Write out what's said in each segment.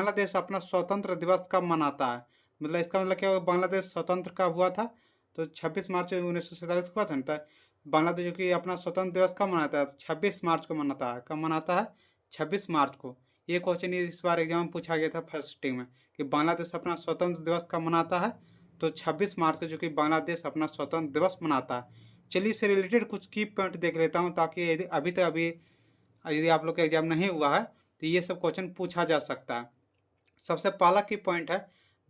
बांग्लादेश अपना स्वतंत्र दिवस कब मनाता है? मतलब इसका मतलब क्या हुआ, बांग्लादेश स्वतंत्र कब हुआ था? तो 26 मार्च 1947 को हुआ था ना। तो बांग्लादेश जो कि अपना स्वतंत्र दिवस कब मनाता है? 26 मार्च को मनाता है। कब मनाता है? 26 मार्च को। ये क्वेश्चन इस बार एग्जाम में पूछा गया था फर्स्ट सिटिंग में कि बांग्लादेश अपना स्वतंत्र दिवस कब मनाता है? तो 26 मार्च को जो कि बांग्लादेश अपना स्वतंत्र दिवस मनाता है। चलिए इससे रिलेटेड कुछ की पॉइंट देख लेता हूँ, ताकि यदि आप लोग का एग्जाम नहीं हुआ है तो ये सब क्वेश्चन पूछा जा सकता है। सबसे पहला की पॉइंट है,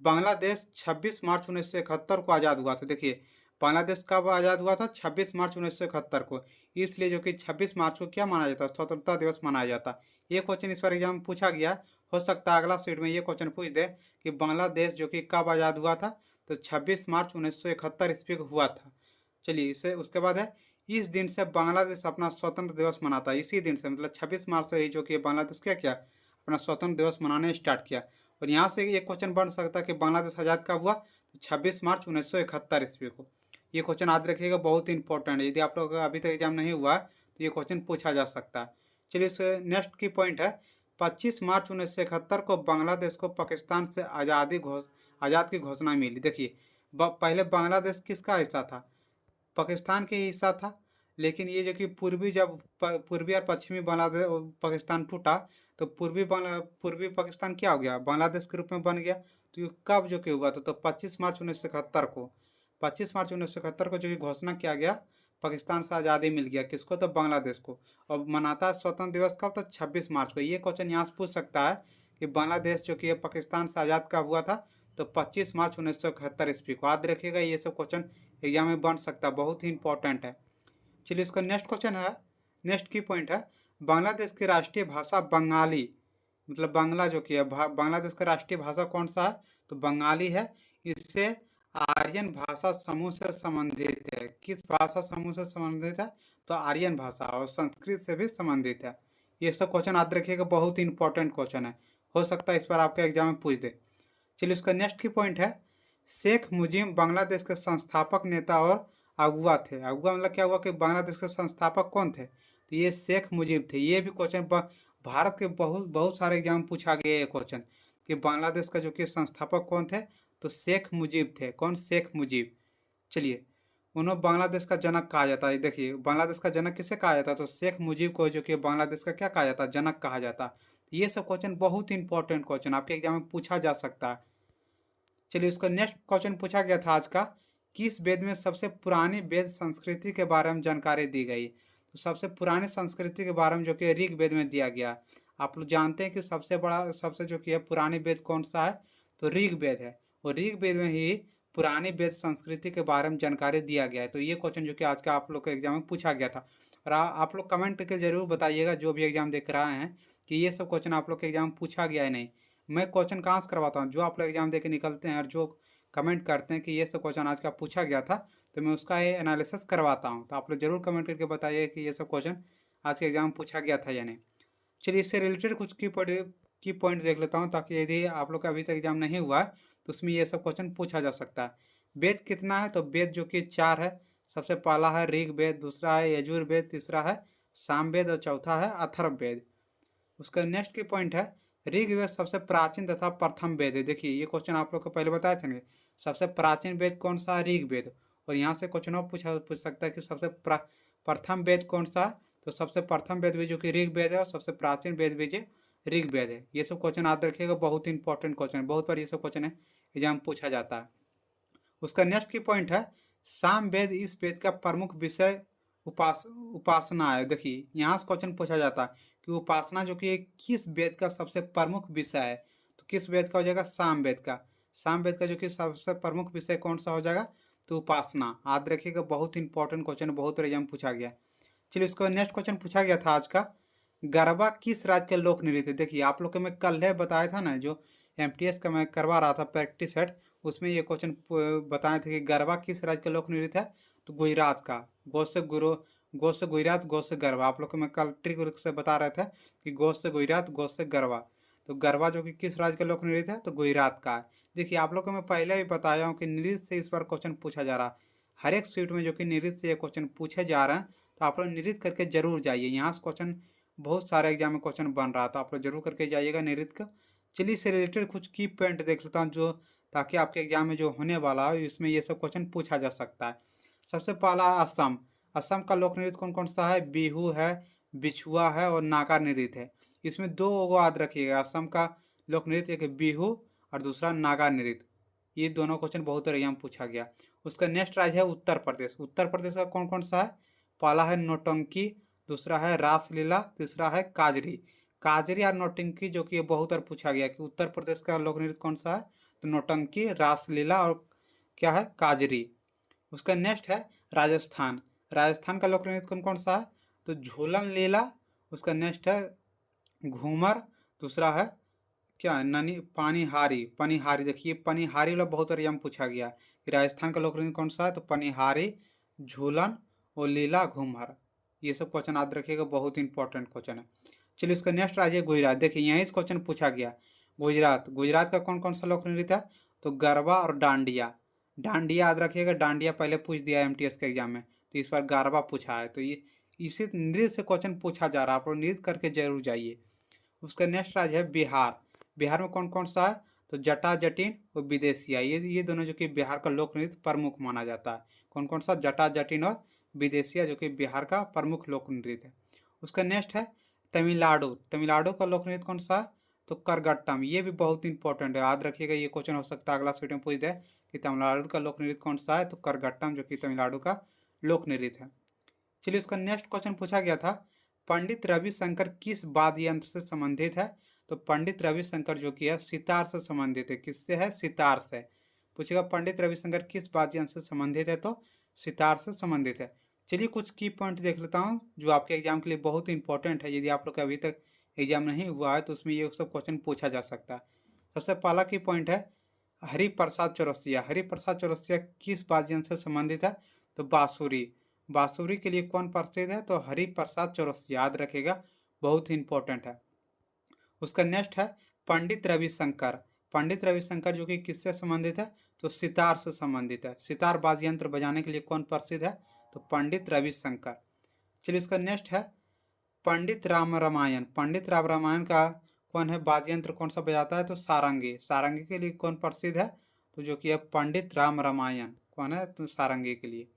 बांग्लादेश 26 मार्च 1971 को आज़ाद हुआ था। देखिए, बांग्लादेश कब आज़ाद हुआ था? 26 मार्च 1971 को। इसलिए जो कि 26 मार्च को क्या माना जाता है? स्वतंत्रता दिवस मनाया जाता है। ये क्वेश्चन इस बार एग्जाम में पूछा गया। हो सकता है अगला सीट में ये क्वेश्चन पूछ दे कि बांग्लादेश जो कि कब आज़ाद हुआ था? तो 26 मार्च 1971 ईस्वी को हुआ था। चलिए, इसे उसके बाद है, इस दिन से बांग्लादेश अपना स्वतंत्र दिवस मनाता है। इसी दिन से मतलब 26 मार्च से ही जो कि बांग्लादेश क्या किया, अपना स्वतंत्र दिवस मनाने स्टार्ट किया। और यहाँ से ये क्वेश्चन बन सकता है कि बांग्लादेश आज़ाद कब हुआ? तो 26 मार्च 1971 ईस्वी को। ये क्वेश्चन याद रखिएगा, बहुत ही इंपॉर्टेंट है। यदि आप लोग का अभी तक एग्जाम नहीं हुआ है तो ये क्वेश्चन पूछा जा सकता है। चलिए, इस नेक्स्ट की पॉइंट है, 25 मार्च 1971 को बांग्लादेश को पाकिस्तान से आज़ाद की घोषणा मिली। देखिए, पहले बांग्लादेश किसका हिस्सा था? पाकिस्तान के हिस्सा था। लेकिन ये जो कि पूर्वी और पश्चिमी बांग्लादेश पाकिस्तान टूटा, तो पूर्वी पाकिस्तान क्या हो गया? बांग्लादेश के रूप में बन गया। तो ये कब जो कि हुआ था? तो 25 मार्च 1971 को। 25 मार्च 1971 को जो कि घोषणा किया गया, पाकिस्तान से आज़ादी मिल गया। किसको? तो बांग्लादेश को। और मनाता है स्वतंत्र दिवस कब? तो 26 मार्च को। ये क्वेश्चन यहाँ से पूछ सकता है कि बांग्लादेश जो कि पाकिस्तान से आज़ाद कब हुआ था? तो 25 मार्च 1971 ईस्वी को। याद रखिएगा, ये सब क्वेश्चन एग्जाम में बन सकता है, बहुत ही इंपॉर्टेंट है। चलिए, इसका नेक्स्ट क्वेश्चन है, नेक्स्ट की पॉइंट है, बांग्लादेश की राष्ट्रीय भाषा बंगाली, मतलब बांग्ला जो कि है, बांग्लादेश का राष्ट्रीय भाषा कौन सा है? तो बंगाली है। इससे आर्यन भाषा समूह से संबंधित है। किस भाषा समूह से संबंधित है? तो आर्यन भाषा, और संस्कृत से भी संबंधित है। ये सब क्वेश्चन याद रखिएगा, बहुत ही इंपॉर्टेंट क्वेश्चन है। हो सकता है इस बार आपके एग्जाम में पूछ दे। चलिए, उसका नेक्स्ट की पॉइंट है, शेख मुजीब बांग्लादेश के संस्थापक नेता और अगुआ थे। अगुआ मतलब क्या हुआ कि बांग्लादेश के संस्थापक कौन थे? तो ये शेख मुजीब थे। ये भी क्वेश्चन भारत के बहुत बहुत सारे एग्जाम पूछा गया ये क्वेश्चन कि बांग्लादेश का जो कि संस्थापक कौन थे? तो शेख मुजीब थे। कौन? शेख मुजीब। चलिए, उन्हें बांग्लादेश का जनक कहा जाता है। देखिए, बांग्लादेश का जनक किसे कहा जाता है? तो शेख मुजीब को जो कि बांग्लादेश का क्या कहा जाता है? जनक कहा जाता है। ये सब क्वेश्चन बहुत ही इंपॉर्टेंट क्वेश्चन आपके एग्जाम में पूछा जा सकता है। चलिए, उसका नेक्स्ट क्वेश्चन पूछा गया था आज का, किस वेद में सबसे पुरानी वेद संस्कृति के बारे में जानकारी दी गई? तो सबसे पुरानी संस्कृति के बारे में जो कि ऋग वेद में दिया गया। आप लोग जानते हैं कि सबसे जो कि है पुरानी वेद कौन सा है? तो ऋग वेद है। और ऋग वेद में ही पुरानी वेद संस्कृति के बारे में जानकारी दिया गया है। तो ये क्वेश्चन जो कि आज का आप लोग के एग्जाम में पूछा गया था। और आप लोग कमेंट करके जरूर बताइएगा, जो भी एग्जाम देख रहे हैं, कि ये सब क्वेश्चन आप लोग के एग्जाम में पूछा गया है नहीं। मैं क्वेश्चन कहाँ से करवाता हूँ? जो आप लोग एग्जाम दे के निकलते हैं और जो कमेंट करते हैं कि ये सब क्वेश्चन आज का पूछा गया था, तो मैं उसका ये एनालिसिस करवाता हूँ। तो आप लोग जरूर कमेंट करके बताइए कि ये सब क्वेश्चन आज के एग्जाम में पूछा गया था या नहीं। चलिए, इससे रिलेटेड कुछ की पॉइंट देख लेता हूँ, ताकि यदि आप लोग का अभी तक एग्जाम नहीं हुआ है तो उसमें ये सब क्वेश्चन पूछा जा सकता है। वेद कितना है? तो वेद जो कि 4 है। सबसे पहला है ऋग वेद, दूसरा है यजुर वेद, तीसरा है सामवेद और चौथा है अथर्ववेद। उसका नेक्स्ट की पॉइंट है, ऋग्वेद सबसे प्राचीन तथा प्रथम वेद है। देखिए, ये क्वेश्चन आप लोग को पहले बताए थे, सबसे प्राचीन वेद कौन सा है? ऋग्वेद। और यहाँ से क्वेश्चन और पूछ सकता है कि सबसे प्रथम वेद कौन सा है? तो सबसे प्रथम वेद भी जो कि ऋग्वेद है, और सबसे प्राचीन वेद भी जो ऋग्वेद है। ये सब क्वेश्चन याद रखिएगा, बहुत ही इंपॉर्टेंट क्वेश्चन है, बहुत बार ये सब क्वेश्चन है एग्जाम पूछा जाता है। उसका नेक्स्ट की पॉइंट है, साम वेद इस वेद का प्रमुख विषय उपासना है। देखिए, यहाँ से क्वेश्चन पूछा जाता है कि उपासना जो कि किस वेद का सबसे प्रमुख विषय है? तो किस वेद का हो जाएगा? साम वेद का। साम वेद का जो कि सबसे प्रमुख विषय कौन सा हो जाएगा? तो उपासना। याद रखिएगा, बहुत इंपॉर्टेंट क्वेश्चन, बहुत बार एग्जाम पूछा गया। चलिए, उसके बाद नेक्स्ट क्वेश्चन पूछा गया था आज का, गरबा किस राज्य के लोक नृत्य? देखिए, आप लोग को मैं कल है बताया था ना, जो एमटीएस का मैं करवा रहा था प्रैक्टिस सेट, उसमें ये क्वेश्चन बताए थे कि गरबा किस राज्य का लोक नृत्य है? तो गुजरात का। गो से गुजरात, गो से गरबा। आप लोग को मैं कल ट्रिक से बता रहे थे कि गो से गुजरात, गो से गरबा। तो गरबा जो कि किस राज्य का लोक नृत्य है? तो गुजरात का है। देखिए, आप लोग को मैं पहले भी बताया हूँ कि नृत्य से इस बार क्वेश्चन पूछा जा रहा है। हर एक सीट में जो कि नृत्य से ये क्वेश्चन पूछे जा रहे हैं, तो आप लोग नृत्य करके जरूर जाइए। यहाँ से क्वेश्चन बहुत सारे एग्जाम में क्वेश्चन बन रहा था, आप लोग जरूर करके जाइएगा नृत्य का। चलिए इससे रिलेटेड कुछ की पॉइंट देख लेता हूँ जो, ताकि आपके एग्जाम में जो होने वाला है इसमें ये सब क्वेश्चन पूछा जा सकता है। सबसे पहला असम। असम का लोक नृत्य कौन कौन सा है? बिहू है, बिछुआ है और नागा नृत्य है। इसमें दो को याद रखिएगा, असम का लोक नृत्य एक बिहू और दूसरा नागा नृत्य। ये दोनों क्वेश्चन बहुत एग्जाम पूछा गया। उसका नेक्स्ट राज्य है उत्तर प्रदेश। उत्तर प्रदेश का कौन कौन सा है? पहला है नौटंकी, दूसरा है रासलीला, तीसरा है काजरी। काजरी और नौटंकी जो कि बहुत बार पूछा गया कि उत्तर प्रदेश का लोक नृत्य कौन सा है, तो नौटंकी, रासलीला और क्या है, काजरी। उसका नेक्स्ट है राजस्थान। राजस्थान का लोक नृत्य कौन कौन सा है? तो झूलन लीला, उसका नेक्स्ट है घूमर, दूसरा है क्या है, ननी पनिहारी। पनिहारी देखिए, पनिहारी वाला बहुत बार एग्जाम पूछा गया कि राजस्थान का लोक नृत्य कौन सा है, तो पनिहारी, झूलन और लीला, घूमर। ये सब क्वेश्चन याद रखिएगा, बहुत इंपॉर्टेंट क्वेश्चन है। चलिए इसका नेक्स्ट राज्य है गुजरात। देखिए यहीं से क्वेश्चन पूछा गया। गुजरात, गुजरात का कौन कौन सा लोक नृत्य है? तो गरबा और डांडिया। डांडिया याद रखिएगा, डांडिया पहले पूछ दिया एमटीएस के एग्जाम में, तो इस बार गरबा पूछा है। तो ये इसी नृत्य से क्वेश्चन पूछा जा रहा है, आप लोग नृत्य करके जरूर जाइए। उसका नेक्स्ट राज्य है बिहार। बिहार में कौन कौन सा है? तो जटा जटिन और विदेशिया। ये दोनों जो कि बिहार का लोक नृत्य प्रमुख माना जाता है। कौन कौन सा? जटा जटिन और विदेशिया, जो कि बिहार का प्रमुख लोक नृत्य है। उसका नेक्स्ट है तमिलनाडु। तमिलनाडु का लोक नृत्य कौन सा है? तो करगट्टम। ये भी बहुत इंपॉर्टेंट है, याद रखिएगा, ये क्वेश्चन हो सकता है अगला वीडियो में पूछ दे कि तमिलनाडु का लोक नृत्य कौन सा है, तो करगट्टम, जो कि तमिलनाडु का लोक नृत्य है। चलिए उसका नेक्स्ट क्वेश्चन पूछा गया था, पंडित रविशंकर किस वाद्य यंत्र से संबंधित है? तो पंडित रविशंकर जो कि है सितार से संबंधित है। किससे है? सितार से। पूछेगा पंडित रविशंकर किस वाद्य यंत्र से संबंधित है, तो सितार से संबंधित है। चलिए कुछ की पॉइंट देख लेता हूँ जो आपके एग्जाम के लिए बहुत इंपॉर्टेंट है। यदि आप लोग का अभी तक एग्जाम नहीं हुआ है तो उसमें ये सब क्वेश्चन पूछा जा सकता है। सबसे पहला की पॉइंट है हरिप्रसाद चौरसिया। हरिप्रसाद चौरसिया किस वाद्य यंत्र से संबंधित है? तो बांसुरी। बांसुरी के लिए कौन प्रसिद्ध है? तो हरिप्रसाद चौरसिया, याद रखेगा, बहुत इंपॉर्टेंट है। उसका नेक्स्ट है पंडित रविशंकर। पंडित रविशंकर जो कि किससे संबंधित है? तो सितार से संबंधित है। सितार वाद्य यंत्र बजाने के लिए कौन प्रसिद्ध है? तो पंडित रविशंकर। चलिए इसका नेक्स्ट है पंडित राम रामायण। पंडित राम रामायण का कौन है वाद्य यंत्र, कौन सा बजाता है? तो सारंगी। सारंगी के लिए कौन प्रसिद्ध है? तो जो कि है पंडित राम रामायण। कौन है? तो सारंगी के लिए।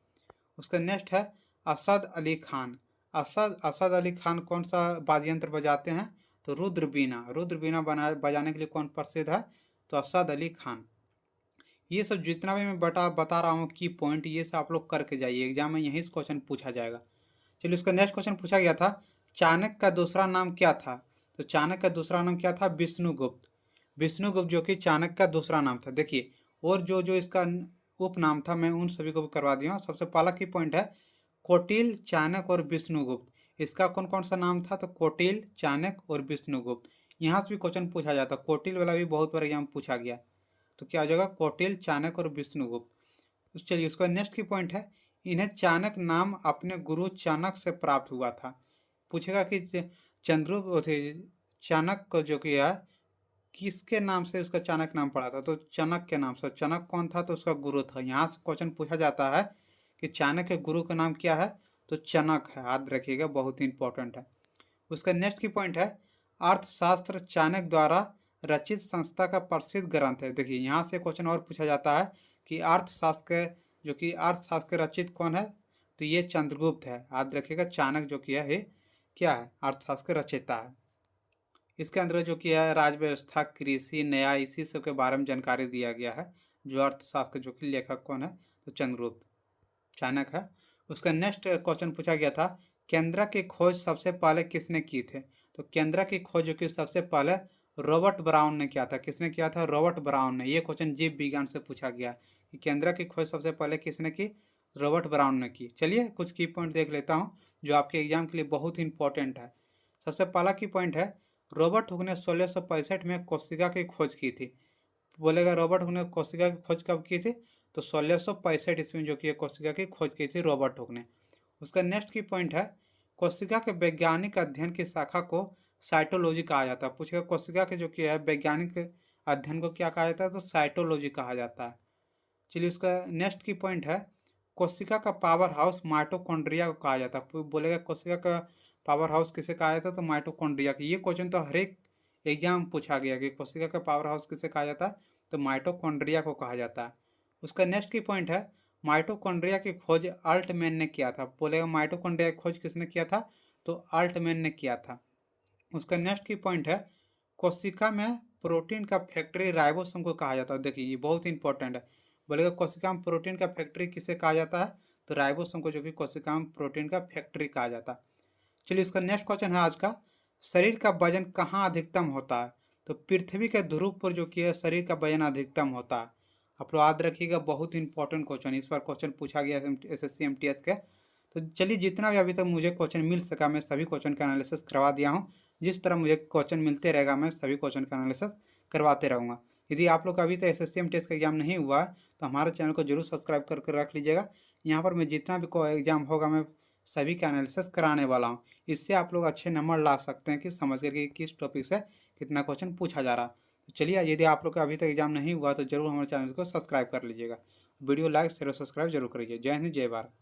उसका नेक्स्ट है असद अली खान। असद अली खान कौन सा वाद्य यंत्र बजाते हैं? तो रुद्र बीना। रुद्र बीना बजाने के लिए कौन प्रसिद्ध है? तो असद अली खान। ये सब जितना भी मैं बता रहा हूँ की पॉइंट, ये सब आप लोग करके जाइए, एग्जाम में यहीं से क्वेश्चन पूछा जाएगा। चलिए उसका नेक्स्ट क्वेश्चन पूछा गया था, चाणक्य का दूसरा नाम क्या था? तो चाणक्य का दूसरा नाम क्या था? विष्णुगुप्त। विष्णुगुप्त जो कि चाणक्य का दूसरा नाम था। देखिए और जो जो इसका उपनाम था मैं उन सभी को भी करवा दिया हूँ। सबसे पहला की पॉइंट है कौटिल्य, चाणक्य और विष्णुगुप्त। इसका कौन कौन सा नाम था? तो कौटिल्य, चाणक्य और विष्णुगुप्त। यहाँ से भी क्वेश्चन पूछा जाता, कौटिल्य वाला भी बहुत बार एग्जाम पूछा गया। तो क्या हो जाएगा? कौटिल्य, चाणक्य और विष्णुगुप्त। चलिए उसका नेक्स्ट की पॉइंट है इन्हें चाणक्य नाम अपने गुरु चाणक्य से प्राप्त हुआ था। पूछेगा कि चंद्रगुप्त चाणक्य जो कि है किसके नाम से उसका चाणक्य नाम पड़ा था? तो चाणक्य के नाम से। चाणक्य कौन था? तो उसका गुरु था। यहाँ से क्वेश्चन पूछा जाता है कि चाणक्य के गुरु का नाम क्या है? तो चनक है, याद रखिएगा, बहुत इंपॉर्टेंट है। उसका नेक्स्ट की पॉइंट है अर्थशास्त्र चाणक्य द्वारा रचित संस्था का प्रसिद्ध ग्रंथ है। देखिए यहाँ से क्वेश्चन और पूछा जाता है कि अर्थशास्त्र जो कि अर्थशास्त्र रचित कौन है? तो ये चंद्रगुप्त है, याद रखिएगा। चाणक्य जो कि है क्या है? अर्थशास्त्र रचयिता है। इसके अंदर जो कि है राज्य व्यवस्था, कृषि, न्याय, इसी सब के बारे में जानकारी दिया गया है। जो अर्थशास्त्र जो कि लेखक कौन है? तो चंद्रगुप्त, चाणक्य है। उसका नेक्स्ट क्वेश्चन पूछा गया था केंद्र की खोज सबसे पहले किसने की थे? तो केंद्र की खोज जो कि सबसे पहले रॉबर्ट ब्राउन ने किया था। किसने किया था? रॉबर्ट ब्राउन ने। ये क्वेश्चन जीव विज्ञान से पूछा गया कि केंद्र की खोज सबसे पहले किसने की? रॉबर्ट ब्राउन ने की। चलिए कुछ की पॉइंट देख लेता हूँ जो आपके एग्जाम के लिए बहुत इंपॉर्टेंट है। सबसे पहला की पॉइंट है रॉबर्ट हुक ने 1665 में कोशिका की खोज की थी। बोलेगा रॉबर्ट हुक ने कोशिका की खोज कब की थी? तो 1665 ईस्वी में जो कि कोशिका की खोज की थी रॉबर्ट हुक ने। उसका नेक्स्ट की पॉइंट है कोशिका के वैज्ञानिक अध्ययन की शाखा को साइटोलॉजी कहा जाता है। पूछेगा कोशिका के जो कि है वैज्ञानिक अध्ययन को क्या कहा जाता है? तो साइटोलॉजी कहा जाता है। चलिए उसका नेक्स्ट की पॉइंट है कोशिका का पावर हाउस माइटोकॉन्ड्रिया को कहा जाता है। बोलेगा कोशिका का पावर हाउस किसे कहा जाता है? तो माइटोकॉन्ड्रिया की। ये क्वेश्चन तो हर एक एग्जाम पूछा गया कि कोशिका का पावर हाउस किसे कहा जाता है, तो माइटोकॉन्ड्रिया को कहा जाता है। उसका नेक्स्ट की पॉइंट है, माइटोकॉन्ड्रिया की खोज अल्टमैन ने किया था। बोलेगा माइटोकॉन्ड्रिया की खोज किसने किया था, तो अल्टमैन ने किया था। उसका नेक्स्ट की पॉइंट है, कोशिका में प्रोटीन का फैक्ट्री राइबोसोम को कहा जाता है। देखिए ये बहुत इंपॉर्टेंट है। बोलेगा कोशिका में प्रोटीन का फैक्ट्री किसे कहा जाता है, तो राइबोसोम को, जो कि कोशिका में प्रोटीन का फैक्ट्री कहा जाता है। चलिए इसका नेक्स्ट क्वेश्चन है आज का, शरीर का वजन कहाँ अधिकतम होता है, तो पृथ्वी के ध्रुव पर जो कि है शरीर का वजन अधिकतम होता है। आप लोग याद रखिएगा, बहुत इंपॉर्टेंट क्वेश्चन, इस बार क्वेश्चन पूछा गया SSC MTS के। तो चलिए जितना भी अभी तक मुझे क्वेश्चन मिल सका मैं सभी क्वेश्चन का एनालिसिस करवा दिया हूँ। जिस तरह मुझे क्वेश्चन मिलते रहेगा मैं सभी क्वेश्चन का एनालिसिस करवाते रहूँगा। यदि आप लोग का अभी तक SSC MTS का एग्जाम नहीं हुआ है तो हमारे चैनल को जरूर सब्सक्राइब करके रख लीजिएगा। यहाँ पर मैं जितना भी एग्जाम होगा मैं सभी का एनालिसिस कराने वाला हूँ। इससे आप लोग अच्छे नंबर ला सकते हैं कि समझ करके किस टॉपिक से कितना क्वेश्चन पूछा जा रहा है। तो चलिए यदि आप लोग का अभी तक एग्जाम नहीं हुआ तो जरूर हमारे चैनल को सब्सक्राइब कर लीजिएगा। वीडियो लाइक शेयर और सब्सक्राइब जरूर करिए। जय हिंद जय भारत।